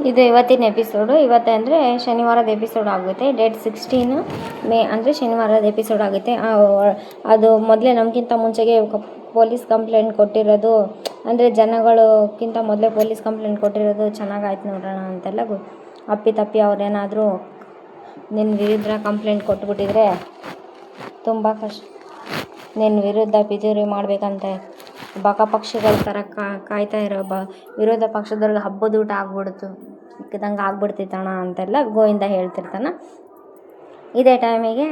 ಇದು ಇವತ್ತಿನ ಎಪಿಸೋಡು. ಇವತ್ತು ಅಂದರೆ ಶನಿವಾರದ ಎಪಿಸೋಡ್ ಆಗುತ್ತೆ. ಡೇಟ್ 16 ಮೇ ಅಂದರೆ ಶನಿವಾರದ ಎಪಿಸೋಡ್ ಆಗುತ್ತೆ. ಅದು ಮೊದಲೇ ನಮಗಿಂತ ಮುಂಚೆಗೆ ಪೊಲೀಸ್ ಕಂಪ್ಲೇಂಟ್ ಕೊಟ್ಟಿರೋದು, ಅಂದರೆ ಜನಗಳಕ್ಕಿಂತ ಮೊದಲೇ ಪೊಲೀಸ್ ಕಂಪ್ಲೇಂಟ್ ಕೊಟ್ಟಿರೋದು ಚೆನ್ನಾಗಾಯ್ತು ನೋಡೋಣ ಅಂತೆಲ್ಲ ಅಪ್ಪಿತಪ್ಪಿ ಅವ್ರೇನಾದರೂ ನಿನ್ನ ವಿರುದ್ಧ ಕಂಪ್ಲೇಂಟ್ ಕೊಟ್ಬಿಟ್ಟಿದ್ರೆ ತುಂಬ ಕಷ್ಟ. ನಿನ್ನ ವಿರುದ್ಧ ಪಿತೂರಿ ಮಾಡಬೇಕಂತ ಬಕಪಕ್ಷಿಗಳ ಥರ ಕಾಯ್ತಾ ಇರೋ ವಿರೋಧ ಪಕ್ಷದವ್ರಿಗೆ ಹಬ್ಬದ ಊಟ ಆಗ್ಬಿಡ್ತು ಸಿಕ್ಕದಂಗೆ ಆಗ್ಬಿಡ್ತಿತ್ತಣ ಅಂತೆಲ್ಲ ಗೋವಿಂದ ಹೇಳ್ತಿರ್ತಾನೆ. ಇದೇ ಟೈಮಿಗೆ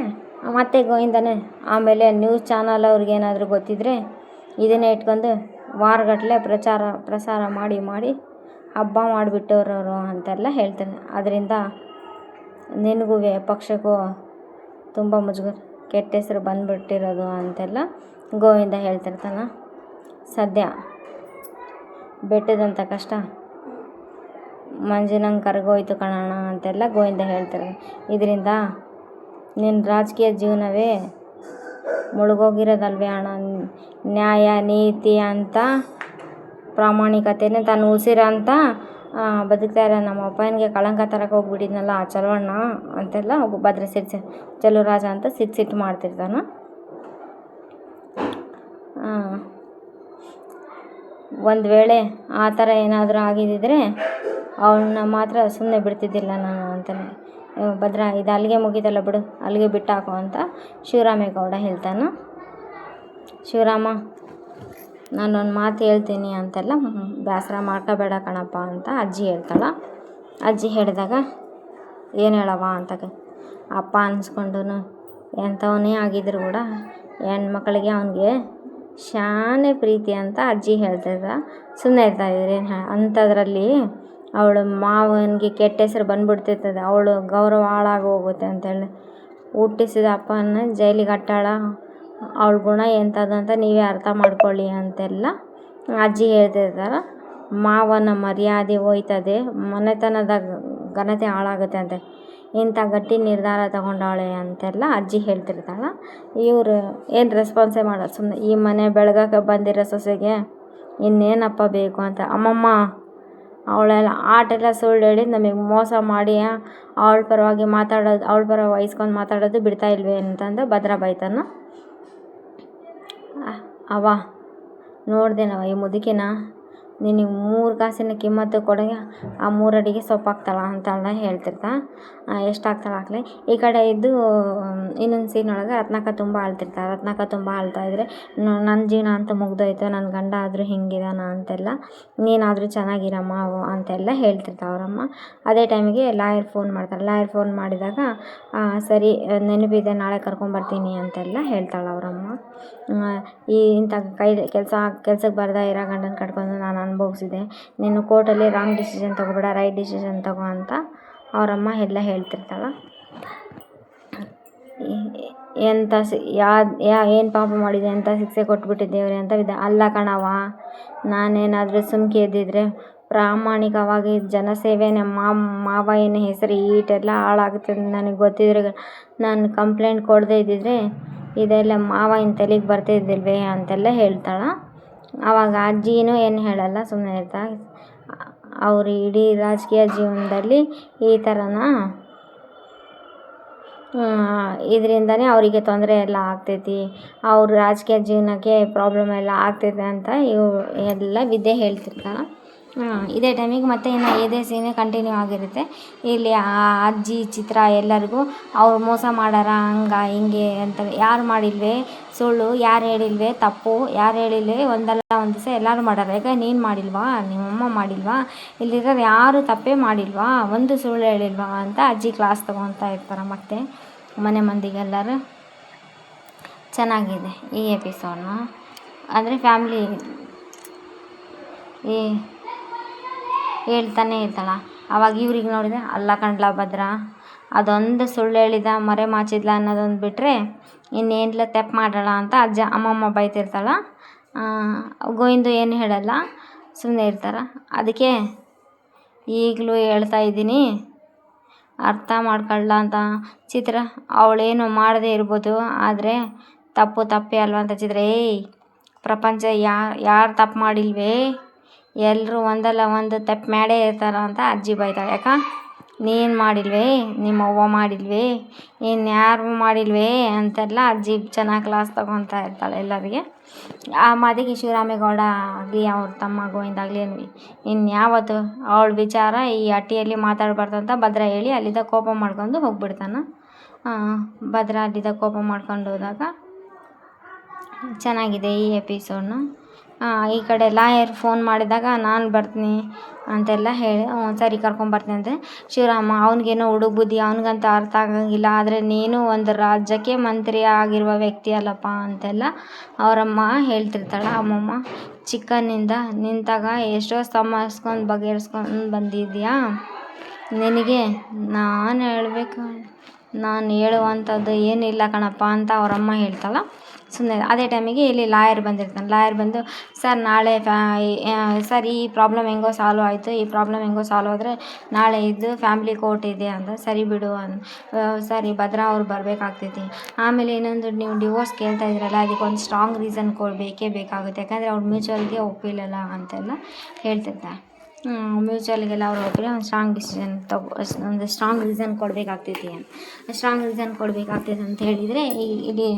ಮತ್ತೆ ಗೋವಿಂದನೇ ಆಮೇಲೆ ನ್ಯೂಸ್ ಚಾನಲ್ ಅವ್ರಿಗೇನಾದರೂ ಗೊತ್ತಿದ್ದರೆ ಇದನ್ನೇ ಇಟ್ಕೊಂಡು ವಾರಗಟ್ಟಲೆ ಪ್ರಸಾರ ಮಾಡಿ ಹಬ್ಬ ಮಾಡಿಬಿಟ್ಟವ್ರವರು ಅಂತೆಲ್ಲ ಹೇಳ್ತಾರೆ. ಅದರಿಂದ ನಿನಗೂ ಪಕ್ಷಕ್ಕೂ ತುಂಬ ಮುಜುಗರ, ಕೆಟ್ಟ ಹೆಸರು ಬಂದುಬಿಟ್ಟಿರೋದು ಅಂತೆಲ್ಲ ಗೋವಿಂದ ಹೇಳ್ತಿರ್ತಾನೆ. ಸದ್ಯ ಬೆಟ್ಟದಂಥ ಕಷ್ಟ ಮಂಜಿನಂಗೆ ಕರಗೋಯ್ತು ಕಣೋಣ ಅಂತೆಲ್ಲ ಗೋವಿಂದ ಹೇಳ್ತಾರೆ. ಇದರಿಂದ ನಿನ್ನ ರಾಜಕೀಯ ಜೀವನವೇ ಮುಳುಗೋಗಿರೋದಲ್ವೇ ಅಣ್ಣ. ನ್ಯಾಯ ನೀತಿ ಅಂತ ಪ್ರಾಮಾಣಿಕತೆಯೇ ತಾನು ಉಸಿರ ಅಂತ ಬದುಕ್ತಾ ಇರೋ ನಮ್ಮ ಅಪ್ಪನಿಗೆ ಕಳಂಕ ತರಕ್ಕೆ ಹೋಗ್ಬಿಟ್ಟಿದ್ನಲ್ಲ ಆ ಚಲವಣ್ಣ ಅಂತೆಲ್ಲ ಭದ್ರ ಚಲುರಾಜ ಅಂತ ಸಿಟ್ಟು ಮಾಡ್ತಿರ್ತಾನೆ. ಒಂದು ವೇಳೆ ಆ ಥರ ಏನಾದರೂ ಆಗಿದ್ದಿದ್ರೆ ಅವಳನ್ನ ಮಾತ್ರ ಸುಮ್ಮನೆ ಬಿಡ್ತಿದ್ದಿಲ್ಲ ನಾನು ಅಂತಾನೆ. ಭದ್ರ ಇದು ಅಲ್ಲಿಗೆ ಮುಗಿದಲ್ಲ ಬಿಡು, ಅಲ್ಲಿಗೆ ಬಿಟ್ಟಾಕು ಅಂತ ಶಿವರಾಮೇಗೌಡ ಹೇಳ್ತಾನೆ. ಶಿವರಾಮ, ನಾನೊಂದು ಮಾತು ಹೇಳ್ತೀನಿ ಅಂತೆಲ್ಲ ಬೇಸರ ಮಾಡ್ಕೋಬೇಡ ಕಣಪ್ಪ ಅಂತ ಅಜ್ಜಿ ಹೇಳ್ತಾಳೆ. ಅಜ್ಜಿ ಹೇಳಿದಾಗ ಏನು ಹೇಳವ ಅಂತ ಅಪ್ಪ ಅನ್ಸ್ಕೊಂಡು ಎಂಥವನೇ ಆಗಿದ್ರು ಕೂಡ ಹೆಣ್ಮಕ್ಳಿಗೆ ಅವನಿಗೆ ಶಾನೆ ಪ್ರೀತಿ ಅಂತ ಅಜ್ಜಿ ಹೇಳ್ತಿದ್ದ. ಸುಮ್ಮನೆ ಇರ್ತಾಯಿದ್ರು ಅಂಥದ್ರಲ್ಲಿ ಅವಳು ಮಾವನಿಗೆ ಕೆಟ್ಟ ಹೆಸರು ಬಂದ್ಬಿಡ್ತಿರ್ತದೆ, ಅವಳು ಗೌರವ ಹಾಳಾಗಿ ಹೋಗುತ್ತೆ ಅಂತೇಳಿ ಹುಟ್ಟಿಸಿದ ಅಪ್ಪನ ಜೈಲಿಗೆ ಅಟ್ಟಾಳ, ಅವಳ ಗುಣ ಎಂಥದ್ದು ಅಂತ ನೀವೇ ಅರ್ಥ ಮಾಡ್ಕೊಳ್ಳಿ ಅಂತೆಲ್ಲ ಅಜ್ಜಿ ಹೇಳ್ತಿರ್ತಾರೆ. ಮಾವನ ಮರ್ಯಾದೆ ಹೋಯ್ತದೆ, ಮನೆತನದ ಘನತೆ ಹಾಳಾಗುತ್ತೆ ಅಂತೆ, ಇಂಥ ಗಟ್ಟಿ ನಿರ್ಧಾರ ತಗೊಂಡಾಳೆ ಅಂತೆಲ್ಲ ಅಜ್ಜಿ ಹೇಳ್ತಿರ್ತಾಳೆ. ಇವರು ಏನು ರೆಸ್ಪಾನ್ಸೇ ಮಾಡೋದು, ಸುಮ್ಮನೆ ಈ ಮನೆ ಬೆಳಗಕ್ಕೆ ಬಂದಿರೋ ಸೊಸೆಗೆ ಇನ್ನೇನಪ್ಪ ಬೇಕು ಅಂತ. ಅಮ್ಮಮ್ಮ ಅವಳೆಲ್ಲ ಆಟೆಲ್ಲ ಸುಳ್ಳು ಹೇಳಿ ನಮಗೆ ಮೋಸ ಮಾಡಿ ಅವಳ ಪರವಾಗಿ ಮಾತಾಡೋದು, ಅವಳ ಪರ ವಹಿಸ್ಕೊಂಡು ಮಾತಾಡೋದು ಬಿಡ್ತಾ ಇಲ್ವೇ ಅಂತಂದು ಭದ್ರ ಬೈತಾನ. ಅವ ನೋಡ್ದೇನವ ಈ ಮುದುಕಿನ, ನಿನಗೆ 3 ಕಾಸಿನ ಕಿಮ್ಮತ್ತು ಕೊಡಗೆ ಆ 3 ಅಡಿಗೆ ಸೊಪ್ಪು ಹಾಕ್ತಾಳ ಅಂತೆಲ್ಲ ಹೇಳ್ತಿರ್ತಾ. ಎಷ್ಟು ಹಾಕ್ತಾಳೆ ಹಾಕ್ಲಿ. ಈ ಕಡೆ ಇದ್ದು ಇನ್ನೊಂದು ಸೀನೊಳಗೆ ರತ್ನಾಕ ತುಂಬ ಅಳ್ತಿರ್ತಾಳೆ. ರತ್ನಾಕ ತುಂಬ ಅಳ್ತಾಯಿದ್ರೆ ನನ್ನ ಜೀವನ ಅಂತ ಮುಗ್ದೋಯ್ತು, ನನ್ನ ಗಂಡ ಆದರೂ ಹಿಂಗಿದಾನ ಅಂತೆಲ್ಲ, ನೀನಾದರೂ ಚೆನ್ನಾಗಿರಮ್ಮ ಅಂತೆಲ್ಲ ಹೇಳ್ತಿರ್ತಾಳೆ ಅವರಮ್ಮ. ಅದೇ ಟೈಮಿಗೆ ಲಾಯರ್ ಫೋನ್ ಮಾಡ್ತಾರೆ. ಲಾಯರ್ ಫೋನ್ ಮಾಡಿದಾಗ ಸರಿ ನೆನಪಿದೆ, ನಾಳೆ ಕರ್ಕೊಂಬರ್ತೀನಿ ಅಂತೆಲ್ಲ ಹೇಳ್ತಾಳೆ ಅವರಮ್ಮ. ಇಂಥ ಕೆಲ್ಸಕ್ಕೆ ಬರ್ದ ಇರೋ ಗಂಡನ ಕಟ್ಕೊಂಡು ನಾನು ಅನುಭವಿಸಿದೆ, ನೀನು ಕೋರ್ಟಲ್ಲಿ ರಾಂಗ್ ಡಿಸಿಷನ್ ತೊಗೋಬೇಡ, ರೈಟ್ ಡಿಸಿಷನ್ ತಗೋ ಅಂತ ಅವರಮ್ಮ ಎಲ್ಲ ಹೇಳ್ತಿರ್ತಾಳೆ. ಎಂಥ ಏನು ಪಾಪ ಮಾಡಿದೆ ಅಂತ ಶಿಕ್ಷೆ ಕೊಟ್ಬಿಟ್ಟಿದ್ದೇವ್ರಿ ಅಂತ ಅಲ್ಲ ಕಣವ, ನಾನೇನಾದರೂ ಸುಮ್ಕೆ ಇದ್ದಿದ್ರೆ ಪ್ರಾಮಾಣಿಕವಾಗಿ ಜನಸೇವೆನೇ ಮಾವ ಏನು ಹೆಸರು ಈಟೆಲ್ಲ ಹಾಳಾಗುತ್ತೆ ನನಗೆ ಗೊತ್ತಿದ್ರೆ ನಾನು ಕಂಪ್ಲೇಂಟ್ ಕೊಡದೇ ಇದ್ದಿದ್ರೆ ಇದೆಲ್ಲ ಮಾವ ಇನ್ನು ತಲೆಗೆ ಬರ್ತಿದ್ದಿಲ್ವೇ ಅಂತೆಲ್ಲ ಹೇಳ್ತಾಳೆ. ಆವಾಗ ಅಜ್ಜಿನೂ ಏನು ಹೇಳಲ್ಲ, ಸುಮ್ಮನೆ ಇರ್ತಾಳೆ. ಅವರು ಇಡೀ ರಾಜಕೀಯ ಜೀವನದಲ್ಲಿ ಈ ಥರನ ಇದರಿಂದನೇ ಅವರಿಗೆ ತೊಂದರೆ ಎಲ್ಲ ಆಗ್ತೈತಿ, ಅವ್ರ ರಾಜಕೀಯ ಜೀವನಕ್ಕೆ ಪ್ರಾಬ್ಲಮ್ ಎಲ್ಲ ಆಗ್ತೈತೆ ಅಂತ ಎಲ್ಲ ವಿದ್ಯೆ ಹೇಳ್ತಿರ್ತಾಳೆ. ಇದೇ ಟೈಮಿಗೆ ಮತ್ತೆ ಇನ್ನು ಇದೇ ಸೀನೇ ಕಂಟಿನ್ಯೂ ಆಗಿರುತ್ತೆ. ಇಲ್ಲಿ ಆ ಅಜ್ಜಿ ಚಿತ್ರ ಎಲ್ಲರಿಗೂ ಅವ್ರು ಮೋಸ ಮಾಡಾರ ಹಿಂಗೆ ಅಂತ ಯಾರು ಮಾಡಿಲ್ವೇ ಸುಳ್ಳು, ಯಾರು ಹೇಳಿಲ್ವೇ ತಪ್ಪು, ಯಾರು ಹೇಳಿಲ್ವೇ ಒಂದಲ್ಲ ಒಂದು ದಿವಸ ಎಲ್ಲರೂ ಮಾಡಾರ. ಯಾಕೆ ನೀನು ಮಾಡಿಲ್ವಾ, ನಿಮ್ಮಮ್ಮ ಮಾಡಿಲ್ವಾ, ಇಲ್ಲಿರೋರು ಯಾರು ತಪ್ಪೇ ಮಾಡಿಲ್ವಾ, ಒಂದು ಸುಳ್ಳು ಹೇಳಿಲ್ವಾ ಅಂತ ಅಜ್ಜಿ ಕ್ಲಾಸ್ ತೊಗೊತಾ ಇರ್ತಾರೆ. ಮತ್ತು ಮನೆ ಮಂದಿಗೆಲ್ಲರೂ ಚೆನ್ನಾಗಿದೆ ಈ ಎಪಿಸೋಡ್ನ. ಅಂದರೆ ಫ್ಯಾಮ್ಲಿ ಹೇಳ್ತಾನೆ ಇರ್ತಾಳ. ಆವಾಗ ಇವ್ರಿಗೆ ನೋಡಿದರೆ ಅಲ್ಲ ಕಂಡ್ಲ ಭದ್ರ, ಅದೊಂದು ಸುಳ್ಳು ಹೇಳಿದ ಮರೆ ಮಾಚಿದ್ಲ ಅನ್ನೋದೊಂದು ಬಿಟ್ಟರೆ ಇನ್ನೇನಿಲ್ಲ ತೆಪ್ಪು ಮಾಡೋಣ ಅಂತ ಅಮ್ಮಮ್ಮ ಬೈತಿರ್ತಾಳೆ. ಗೋವಿಂದು ಏನು ಹೇಳಲ್ಲ, ಸುಮ್ಮನೆ ಇರ್ತಾರೆ. ಅದಕ್ಕೆ ಈಗಲೂ ಹೇಳ್ತಾ ಇದ್ದೀನಿ, ಅರ್ಥ ಮಾಡ್ಕೊಳ್ಳ ಅಂತ. ಚಿತ್ರ ಅವಳೇನು ಮಾಡದೇ ಇರ್ಬೋದು, ಆದರೆ ತಪ್ಪೇ ಅಲ್ವ ಅಂತ. ಚಿತ್ರ ಪ್ರಪಂಚ ಯಾರು ತಪ್ಪು ಮಾಡಿಲ್ವೇ, ಎಲ್ಲರೂ ಒಂದಲ್ಲ ಒಂದು ತಪ್ಪು ಮಾಡೇ ಇರ್ತಾರ ಅಂತ ಅಜ್ಜಿ ಬೈತಾಳೆ. ಯಾಕೆ ನೀನು ಮಾಡಿಲ್ವೇ, ನಿಮ್ಮ ಅವ್ವ ಮಾಡಿಲ್ವೇ, ಇನ್ಯಾರು ಮಾಡಿಲ್ವೇ ಅಂತೆಲ್ಲ ಅಜ್ಜಿ ಚೆನ್ನಾಗಿ ಕ್ಲಾಸ್ ತೊಗೊತಾ ಇರ್ತಾಳೆ ಎಲ್ಲರಿಗೆ. ಆ ಮಾತಿಗೆ ಶಿವರಾಮೇಗೌಡ ಆಗಲಿ ಅವ್ರ ತಮ್ಮ ಗೋವಿಂದ ಆಗಲಿ ಇನ್ಯಾವತ್ತು ಅವಳ ವಿಚಾರ ಈ ಹಟ್ಟಿಯಲ್ಲಿ ಮಾತಾಡಬಾರ್ದು ಅಂತ ಭದ್ರ ಹೇಳಿ ಅಲ್ಲಿಂದ ಕೋಪ ಮಾಡ್ಕೊಂಡು ಹೋಗ್ಬಿಡ್ತಾನೆ. ಭದ್ರ ಅಲ್ಲಿಂದ ಕೋಪ ಮಾಡ್ಕೊಂಡು ಹೋದಾಗ ಚೆನ್ನಾಗಿದೆ ಈ ಎಪಿಸೋಡ್ನ. ಈ ಕಡೆ ಲಾಯರ್ ಫೋನ್ ಮಾಡಿದಾಗ ನಾನು ಬರ್ತೀನಿ ಅಂತೆಲ್ಲ ಹೇಳಿ ಸರಿ ಕರ್ಕೊಂಬರ್ತೀನಿ ಅಂದರೆ ಶಿವರಾಮ ಅವ್ನಿಗೇನೋ ಹುಡುಗ ಬುದ್ಧಿ, ಅವ್ನಿಗಂತ ಅರ್ಥ ಆಗಂಗಿಲ್ಲ, ಆದರೆ ನೀನು ಒಂದು ರಾಜ್ಯಕ್ಕೆ ಮಂತ್ರಿ ಆಗಿರುವ ವ್ಯಕ್ತಿ ಅಲ್ಲಪ್ಪ ಅಂತೆಲ್ಲ ಅವರಮ್ಮ ಹೇಳ್ತಿರ್ತಾಳೆ. ಅಮ್ಮಮ್ಮ ಚಿಕ್ಕನಿಂದ ನಿಂತಾಗ ಎಷ್ಟೋ ಸಮಸ್ಕೊಂಡು ಬಗೆಹರಿಸ್ಕೊಂಡು ಬಂದಿದ್ಯಾ, ನಿನಗೆ ನಾನು ಹೇಳುವಂಥದ್ದು ಏನಿಲ್ಲ ಕಣಪ್ಪ ಅಂತ ಅವರಮ್ಮ ಹೇಳ್ತಾಳೆ. ಸುಮ್ಮನೆ ಅದೇ ಟೈಮಿಗೆ ಇಲ್ಲಿ ಲಾಯರ್ ಬಂದಿರ್ತಾನೆ. ಲಾಯರ್ ಬಂದು ಸರ್ ನಾಳೆ ಸರ್ ಈ ಪ್ರಾಬ್ಲಮ್ ಹೆಂಗೋ ಸಾಲ್ವ್ ಆಯಿತು, ಈ ಪ್ರಾಬ್ಲಮ್ ಹೆಂಗೋ ಸಾಲ್ವ್ ಆದರೆ ನಾಳೆ ಇದು ಫ್ಯಾಮಿಲಿ ಕೋರ್ಟ್ ಇದೆ ಅಂತ. ಸರಿ ಬಿಡು ಸರಿ ಭದ್ರಾ ಅವ್ರು ಬರಬೇಕಾಗ್ತೈತಿ. ಆಮೇಲೆ ಇನ್ನೊಂದು ನೀವು ಡಿವೋರ್ಸ್ ಕೇಳ್ತಾ ಇದ್ರಲ್ಲ ಅದಕ್ಕೆ ಒಂದು ಸ್ಟ್ರಾಂಗ್ ರೀಸನ್ ಬೇಕೇ ಬೇಕಾಗುತ್ತೆ, ಯಾಕಂದರೆ ಅವ್ರು ಮ್ಯೂಚುವಲ್ಗೆ ಒಪ್ಪಿಲ್ಲಲ್ಲ ಅಂತೆಲ್ಲ ಹೇಳ್ತಿರ್ತಾರೆ. ಮ್ಯೂಚುವಲ್ಗೆಲ್ಲ ಅವ್ರು ಒಪ್ಪಿಲ್ಲ, ಒಂದು ಸ್ಟ್ರಾಂಗ್ ಡಿಸಿಷನ್ ಒಂದು ಸ್ಟ್ರಾಂಗ್ ರೀಸನ್ ಕೊಡಬೇಕಾಗ್ತೈತಿ ಸ್ಟ್ರಾಂಗ್ ರೀಸನ್ ಕೊಡಬೇಕಾಗ್ತೈತಿ ಅಂತ ಹೇಳಿದರೆ ಇಲ್ಲಿ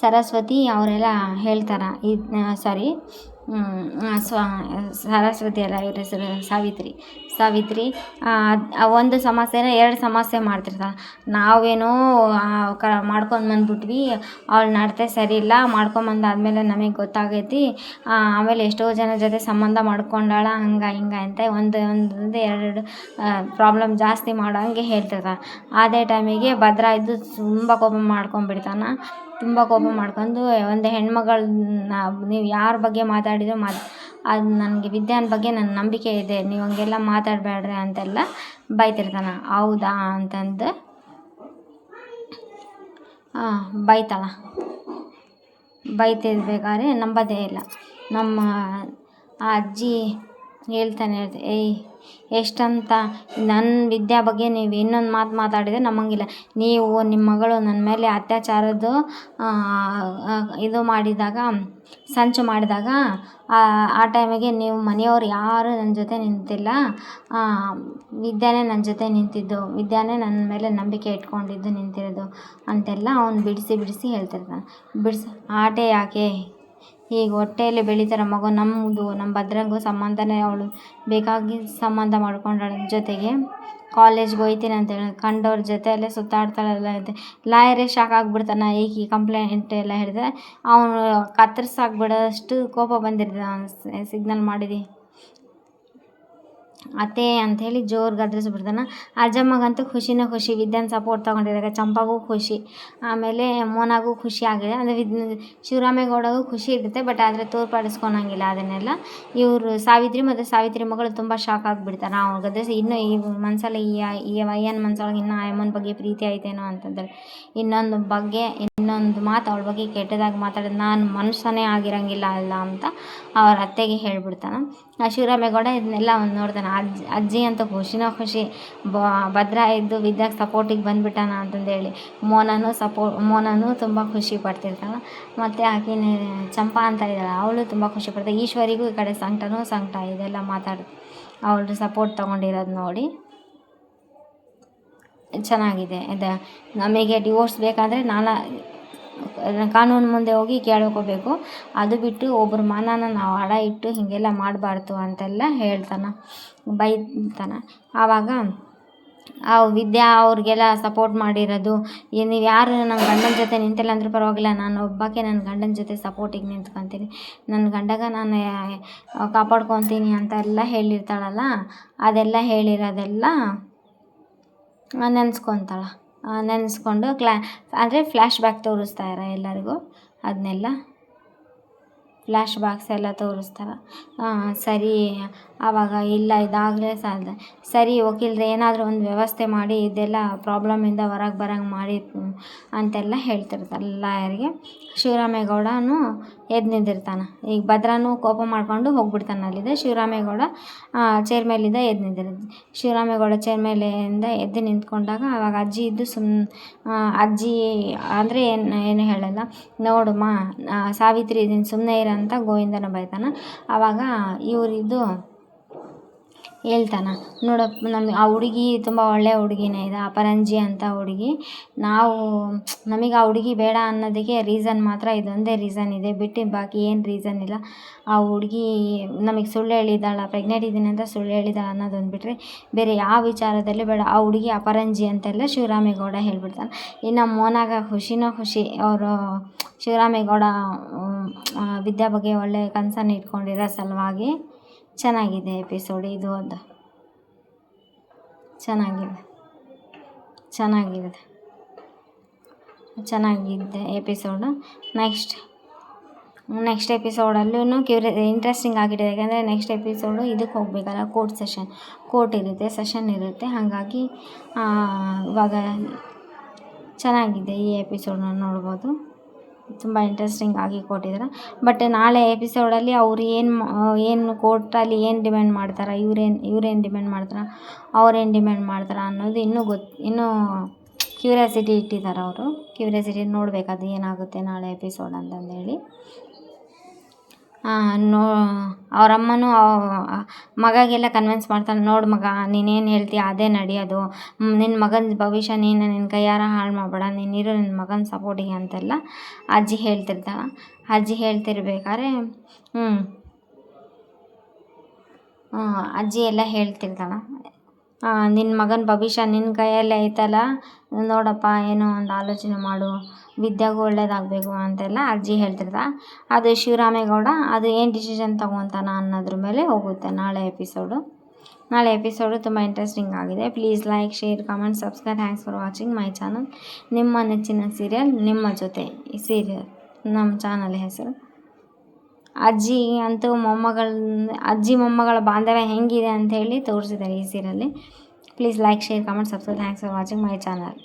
ಸರಸ್ವತಿ ಅವರೆಲ್ಲ ಹೇಳ್ತಾರೆ. ಸರಸ್ವತಿ ಅಲ್ಲ, ಇವ್ರ ಹೆಸರು ಸಾವಿತ್ರಿ ಒಂದು ಸಮಸ್ಯೆನ 2 ಸಮಸ್ಯೆ ಮಾಡ್ತಿರ್ತಾಳೆ. ನಾವೇನೋ ಮಾಡ್ಕೊಂಡು ಬಂದ್ಬಿಟ್ವಿ, ಅವಳ ನಡತೆ ಸರಿ ಇಲ್ಲ, ಮಾಡ್ಕೊಂಬಂದಾದ್ಮೇಲೆ ನಮಗೆ ಗೊತ್ತಾಗೈತಿ, ಆಮೇಲೆ ಎಷ್ಟೋ ಜನ ಜೊತೆ ಸಂಬಂಧ ಮಾಡ್ಕೊಂಡಾಳ ಹಿಂಗೆ ಅಂತ ಒಂದು 2 ಪ್ರಾಬ್ಲಮ್ ಜಾಸ್ತಿ ಮಾಡೋಂಗೆ ಹೇಳ್ತಿರ್ತಾನೆ. ಅದೇ ಟೈಮಿಗೆ ಭದ್ರಾ ಇದ್ದು ತುಂಬ ಕೋಪ ಮಾಡ್ಕೊಂಡ್ಬಿಡ್ತಾನೆ. ತುಂಬ ಕೋಪ ಮಾಡ್ಕೊಂಡು ಒಂದು ಹೆಣ್ಮಗಳನ್ನ ನೀವು ಯಾರ ಬಗ್ಗೆ ಮಾತಾಡಿದ್ರು ಅದು ನನಗೆ ವಿದ್ಯಾನ ಬಗ್ಗೆ ನನ್ನ ನಂಬಿಕೆ ಇದೆ, ನೀವು ಹಂಗೆಲ್ಲ ಮಾತಾಡಬೇಡ್ರಿ ಅಂತೆಲ್ಲ ಬೈತಿರ್ತಾನೆ. ಹೌದಾ ಅಂತಂದು ಬೈತಿರ್ಬೇಕಾದ್ರೆ ನಂಬೋದೇ ಇಲ್ಲ. ನಮ್ಮ ಆ ಅಜ್ಜಿ ಹೇಳ್ತಾನೆ ಏಯ್ ಎಷ್ಟಂತ ನನ್ನ ವಿದ್ಯಾ ಬಗ್ಗೆ ನೀವು ಇನ್ನೊಂದು ಮಾತು ಮಾತಾಡಿದರೆ ನಮ್ಮಂಗಿಲ್ಲ. ನೀವು ನಿಮ್ಮ ಮಗಳು ನನ್ನ ಮೇಲೆ ಅತ್ಯಾಚಾರದ್ದು ಇದು ಮಾಡಿದಾಗ, ಸಂಚು ಮಾಡಿದಾಗ ಆ ಟೈಮಿಗೆ ನೀವು ಮನೆಯವ್ರು ಯಾರು ನನ್ನ ಜೊತೆ ನಿಂತಿಲ್ಲ, ವಿದ್ಯಾನೇ ನನ್ನ ಜೊತೆ ನಿಂತಿದ್ದು, ವಿದ್ಯಾನೇ ನನ್ನ ಮೇಲೆ ನಂಬಿಕೆ ಇಟ್ಕೊಂಡಿದ್ದು ನಿಂತಿರೋದು ಅಂತೆಲ್ಲ ಅವ್ನು ಬಿಡಿಸಿ ಹೇಳ್ತಿರ್ತಾನೆ. ಆಟೆ ಯಾಕೆ ಈಗ ಹೊಟ್ಟೆಯಲ್ಲಿ ಬೆಳೀತಾರ ಮಗು, ನಮ್ಮದು ನಮ್ಮ ಭದ್ರಂಗೂ ಸಂಬಂಧನೇ, ಅವಳು ಬೇಕಾಗಿ ಸಂಬಂಧ ಮಾಡ್ಕೊಂಡಾಳ, ಜೊತೆಗೆ ಕಾಲೇಜ್ಗೆ ಹೋಗ್ತೀನಿ ಅಂತೇಳಿ ಕಂಡವ್ರ ಜೊತೆಯಲ್ಲೇ ಸುತ್ತಾಡ್ತಾಳೆಲ್ಲ ಇದೆ. ಲಾಯರೇ ಶಾಕ್ ಆಗಿಬಿಡ್ತಾನೆ. ಈಗ ಕಂಪ್ಲೇಂಟ್ ಎಲ್ಲ ಹೇಳಿದ್ರೆ ಅವನು ಕತ್ತರಿಸಾಕ್ಬಿಡೋಷ್ಟು ಕೋಪ ಬಂದಿರ್ತದೆ. ಅವನು ಸಿಗ್ನಲ್ ಮಾಡಿದ್ದು ಅತ್ತೆ ಅಂಥೇಳಿ ಜೋರು ಗದರಿಸ್ಬಿಡ್ತಾನೆ. ಅಜ್ಜಮ್ಮಗಂತೂ ಖುಷಿನೇ ಖುಷಿ, ವಿದ್ಯಾನ ಸಪೋರ್ಟ್ ತೊಗೊಂಡಿದ್ದಾಗ. ಚಂಪಾಗೂ ಖುಷಿ, ಆಮೇಲೆ ಮೋನಾಗೂ ಖುಷಿ ಆಗಿದೆ. ಅಂದರೆ ಶಿವರಾಮೇಗೌಡಗೂ ಖುಷಿ ಇರುತ್ತೆ, ಬಟ್ ಆದರೆ ತೋರ್ಪಡಿಸ್ಕೊಳಂಗಿಲ್ಲ ಅದನ್ನೆಲ್ಲ. ಇವರು ಸಾವಿತ್ರಿ ಮಗಳು ತುಂಬ ಶಾಕ್ ಆಗಿಬಿಡ್ತಾರೆ. ಅವ್ನು ಗದರಿಸಿ ಇನ್ನೂ ಈ ಮನಸ್ಸಲ್ಲಿ ಈ ಅಯ್ಯನ ಮನಸ್ಸೊಳಗೆ ಇನ್ನೂ ಅಯ್ಯಮ್ಮನ ಬಗ್ಗೆ ಪ್ರೀತಿ ಐತೇನೋ ಅಂತಂದರೆ ಇನ್ನೊಂದು ಮಾತು ಅವಳ ಬಗ್ಗೆ ಕೆಟ್ಟದಾಗಿ ಮಾತಾಡೋದು ನಾನು ಮನುಷ್ಯನೇ ಆಗಿರಂಗಿಲ್ಲ ಅಲ್ಲ ಅಂತ ಅವ್ರ ಅತ್ತೆಗೆ ಹೇಳ್ಬಿಡ್ತಾನೆ. ಶಿವರಾಮೇಗೌಡ ಇದನ್ನೆಲ್ಲ ಅವ್ನು ನೋಡ್ತಾನೆ. ಅಜ್ಜಿ ಅಂತ ಖುಷಿನೋ ಖುಷಿ, ಭದ್ರಾ ಇದ್ದು ವಿದ್ಯಾಗೆ ಸಪೋರ್ಟಿಗೆ ಬಂದುಬಿಟ್ಟಾನ ಅಂತಂದೇಳಿ. ಮೋನನೂ ತುಂಬ ಖುಷಿ ಪಡ್ತಿರ್ತಾಳೆ. ಮತ್ತು ಆಕಿನ ಚಂಪಾ ಅಂತ ಇದ್ದಾಳೆ, ಅವಳು ತುಂಬ ಖುಷಿ ಪಡ್ತಾಳೆ. ಈಶ್ವರಿಗೂ ಈ ಕಡೆ ಸಂಕಟ ಇದೆಲ್ಲ ಅವಳು ಸಪೋರ್ಟ್ ತೊಗೊಂಡಿರೋದು ನೋಡಿ ಚೆನ್ನಾಗಿದೆ. ನಮಗೆ ಡಿವೋರ್ಸ್ ಬೇಕಾದರೆ ಕಾನೂನು ಮುಂದೆ ಹೋಗಿ ಕೇಳ್ಕೋಬೇಕು, ಅದು ಬಿಟ್ಟು ಒಬ್ಬರ ಮಾನನ ನಾವು ಅಡ ಇಟ್ಟು ಹೀಗೆಲ್ಲ ಮಾಡಬಾರ್ದು ಅಂತೆಲ್ಲ ಬೈತಾನೆ. ಆವಾಗ ಆ ವಿದ್ಯಾ ಅವ್ರಿಗೆಲ್ಲ ಸಪೋರ್ಟ್ ಮಾಡಿರೋದು, ನೀವು ಯಾರು ನನ್ನ ಗಂಡನ ಜೊತೆ ನಿಂತಿಲ್ಲ ಅಂದರೂ ಪರವಾಗಿಲ್ಲ, ನಾನು ಒಬ್ಬಾಕೆ ನನ್ನ ಗಂಡನ ಜೊತೆ ಸಪೋರ್ಟಿಗೆ ನಿಂತ್ಕೊತೀನಿ, ನನ್ನ ಗಂಡಗ ನಾನು ಕಾಪಾಡ್ಕೊತೀನಿ ಅಂತೆಲ್ಲ ಹೇಳಿರ್ತಾಳಲ್ಲ, ಅದೆಲ್ಲ ಹೇಳಿರೋದೆಲ್ಲ ನೆನೆಸ್ಕೊತಾಳೆ. ನೆನೆಸ್ಕೊಂಡು ಅಂದರೆ ಫ್ಲ್ಯಾಶ್ ಬ್ಯಾಕ್ ತೋರಿಸ್ತಾರೆ ಎಲ್ಲರಿಗೂ, ಅದನ್ನೆಲ್ಲ ಫ್ಲ್ಯಾಶ್ ಬ್ಯಾಕ್ಸ್ ಎಲ್ಲ ತೋರಿಸ್ತಾರೆ. ಸರಿ ಆವಾಗ ಇಲ್ಲ ಇದಾಗಲೇ ಸಾಧ್ಯ, ಸರಿ ವಕೀಲರೇ ಏನಾದರೂ ಒಂದು ವ್ಯವಸ್ಥೆ ಮಾಡಿ ಇದೆಲ್ಲ ಪ್ರಾಬ್ಲಮಿಂದ ಹೊರಗೆ ಬರೋಂಗೆ ಮಾಡಿ ಅಂತೆಲ್ಲ ಹೇಳ್ತಿರ್ತಾರೆ ಲಾಯರ್ಗೆ. ಶಿವರಾಮೇಗೌಡನು ಎದ್ದು ನಿಂತಿರ್ತಾನೆ. ಈಗ ಭದ್ರನೂ ಕೋಪ ಮಾಡ್ಕೊಂಡು ಹೋಗ್ಬಿಡ್ತಾನೆ ಅಲ್ಲಿಂದ. ಶಿವರಾಮೇಗೌಡ ಚೇರ್ ಮೇಲಿಂದ ಎದ್ದು ನಿಂತಿರುತ್ತೆ. ಶಿವರಾಮೇಗೌಡ ಚೇರ್ ಮೇಲಿಂದ ಎದ್ದು ನಿಂತ್ಕೊಂಡಾಗ ಆವಾಗ ಅಜ್ಜಿ ಇದ್ದು ಅಜ್ಜಿ ಅಂದರೆ ಏನು ಹೇಳಲ್ಲ, ನೋಡುಮ್ಮ ಸಾವಿತ್ರಿ ನೀನು ಸುಮ್ಮನೆ ಇರಂತ ಗೋವಿಂದನ ಬೈತಾನೆ. ಆವಾಗ ಇವರಿದ್ದು ಹೇಳ್ತಾನೆ, ನೋಡಪ್ಪ ನಮಗೆ ಆ ಹುಡುಗಿ ತುಂಬ ಒಳ್ಳೆಯ ಹುಡುಗಿನೇ ಇದೆ, ಅಪರಂಜಿ ಅಂತ ಹುಡುಗಿ. ನಮಗೆ ಆ ಹುಡುಗಿ ಬೇಡ ಅನ್ನೋದಕ್ಕೆ ರೀಸನ್ ಮಾತ್ರ ಇದೊಂದೇ ರೀಸನ್ ಇದೆ, ಬಿಟ್ಟು ಬಾಕಿ ಏನು ರೀಸನ್ ಇಲ್ಲ. ಆ ಹುಡುಗಿ ನಮಗೆ ಸುಳ್ಳು ಹೇಳಿದಾಳ, ಪ್ರೆಗ್ನೆಂಟ್ ಇದ್ದೀನಿ ಅಂತ ಸುಳ್ಳು ಹೇಳಿದಾಳ ಅನ್ನೋದೊಂದು ಬಿಟ್ಟರೆ ಬೇರೆ ಯಾವ ವಿಚಾರದಲ್ಲೂ ಬೇಡ. ಆ ಹುಡುಗಿ ಅಪರಂಜಿ ಅಂತೆಲ್ಲ ಶಿವರಾಮೇಗೌಡ ಹೇಳ್ಬಿಡ್ತಾನೆ. ಇನ್ನು ಮೋನಾಗ ಖುಷಿನೋ ಖುಷಿ. ಅವರು ಶಿವರಾಮೇಗೌಡ ವಿದ್ಯಾ ಬಗ್ಗೆ ಒಳ್ಳೆಯ ಕನಸನ್ನು ಇಟ್ಕೊಂಡಿರೋ ಸಲುವಾಗಿ ಚೆನ್ನಾಗಿದೆ ಎಪಿಸೋಡ್ ಇದು. ಒಂದು ಚೆನ್ನಾಗಿದೆ ಎಪಿಸೋಡು. ನೆಕ್ಸ್ಟ್ ಎಪಿಸೋಡಲ್ಲೂ ಇಂಟ್ರೆಸ್ಟಿಂಗ್ ಆಗಿದೆ. ಯಾಕಂದರೆ ನೆಕ್ಸ್ಟ್ ಎಪಿಸೋಡು ಇದಕ್ಕೆ ಹೋಗಬೇಕಲ್ಲ, ಕೋರ್ಟ್ ಇರುತ್ತೆ, ಸೆಷನ್ ಇರುತ್ತೆ. ಹಾಗಾಗಿ ಇವಾಗ ಚೆನ್ನಾಗಿದೆ. ಈ ಎಪಿಸೋಡನ್ನ ನೋಡ್ಬೋದು, ತುಂಬ ಇಂಟ್ರೆಸ್ಟಿಂಗ್ ಆಗಿ ಕೊಟ್ಟಿದ್ದಾರೆ. ಬಟ್ ನಾಳೆ ಎಪಿಸೋಡಲ್ಲಿ ಅವ್ರು ಏನು ಕೋರ್ಟಲ್ಲಿ ಏನು ಡಿಮ್ಯಾಂಡ್ ಮಾಡ್ತಾರೆ, ಇವ್ರೇನು ಡಿಮ್ಯಾಂಡ್ ಮಾಡ್ತಾರೆ, ಅವ್ರೇನು ಡಿಮ್ಯಾಂಡ್ ಮಾಡ್ತಾರೆ ಅನ್ನೋದು ಇನ್ನೂ ಕ್ಯೂರಿಯಾಸಿಟಿ ಇಟ್ಟಿದ್ದಾರೆ ಅವರು. ಕ್ಯೂರಿಯಾಸಿಟಿ ನೋಡಬೇಕು ಅದು ಏನಾಗುತ್ತೆ ನಾಳೆ ಎಪಿಸೋಡ್ ಅಂತಂದೇಳಿ. ಅವರಮ್ಮನೂ ಮಗಗೆಲ್ಲ ಕನ್ವಿನ್ಸ್ ಮಾಡ್ತಾಳೆ, ನೋಡು ಮಗ ನೀನೇನು ಹೇಳ್ತೀಯ ಅದೇ ನಡೆಯೋದು, ನಿನ್ನ ಮಗನ ಭವಿಷ್ಯ ನೀನು ನಿನ್ನ ಕೈಯಾರ ಹಾಳು ಮಾಡಬೇಡ, ನೀನಿರು ನಿನ್ನ ಮಗನ ಸಪೋರ್ಟಿಗೆ ಅಂತೆಲ್ಲ ಅಜ್ಜಿ ಹೇಳ್ತಿರ್ತಾಳೆ. ಅಜ್ಜಿ ಹೇಳ್ತಿರ್ಬೇಕಾದ್ರೆ ಅಜ್ಜಿ ಎಲ್ಲ ಹೇಳ್ತಿರ್ತಾಳೆ, ನಿನ್ನ ಮಗನ ಭವಿಷ್ಯ ನಿನ್ನ ಕೈಯಲ್ಲೇ ಐತಲ್ಲ, ನೋಡಪ್ಪ ಏನೋ ಒಂದು ಆಲೋಚನೆ ಮಾಡು, ವಿದ್ಯಾಗೂ ಒಳ್ಳೇದಾಗಬೇಕು ಅಂತೆಲ್ಲ ಅಜ್ಜಿ ಹೇಳ್ತಿರ್ತಾಳೆ. ಅದು ಶಿವರಾಮೇಗೌಡ ಅದು ಏನು ಡಿಸಿಷನ್ ತೊಗೊತಾನ ಅನ್ನೋದ್ರ ಮೇಲೆ ಹೋಗುತ್ತೆ ನಾಳೆ ಎಪಿಸೋಡು. ತುಂಬ ಇಂಟ್ರೆಸ್ಟಿಂಗ್ ಆಗಿದೆ. Please like, share, comment, subscribe. Thanks for watching my channel. ನಿಮ್ಮ ನೆಚ್ಚಿನ ಸೀರಿಯಲ್ ನಿಮ್ಮ ಜೊತೆ. ಈ ಸೀರಿಯಲ್ ನಮ್ಮ ಚಾನಲ್ ಹೆಸರು. ಅಜ್ಜಿ ಅಂತೂ ಮೊಮ್ಮಗಳ ಬಾಂಧವ್ಯ ಹೆಂಗಿದೆ ಅಂಥೇಳಿ ತೋರಿಸಿದ್ದಾರೆ ಈ ಸೀರಿಯಲ್ಲಿ. Please like, share, comment, subscribe. Thanks for watching my channel.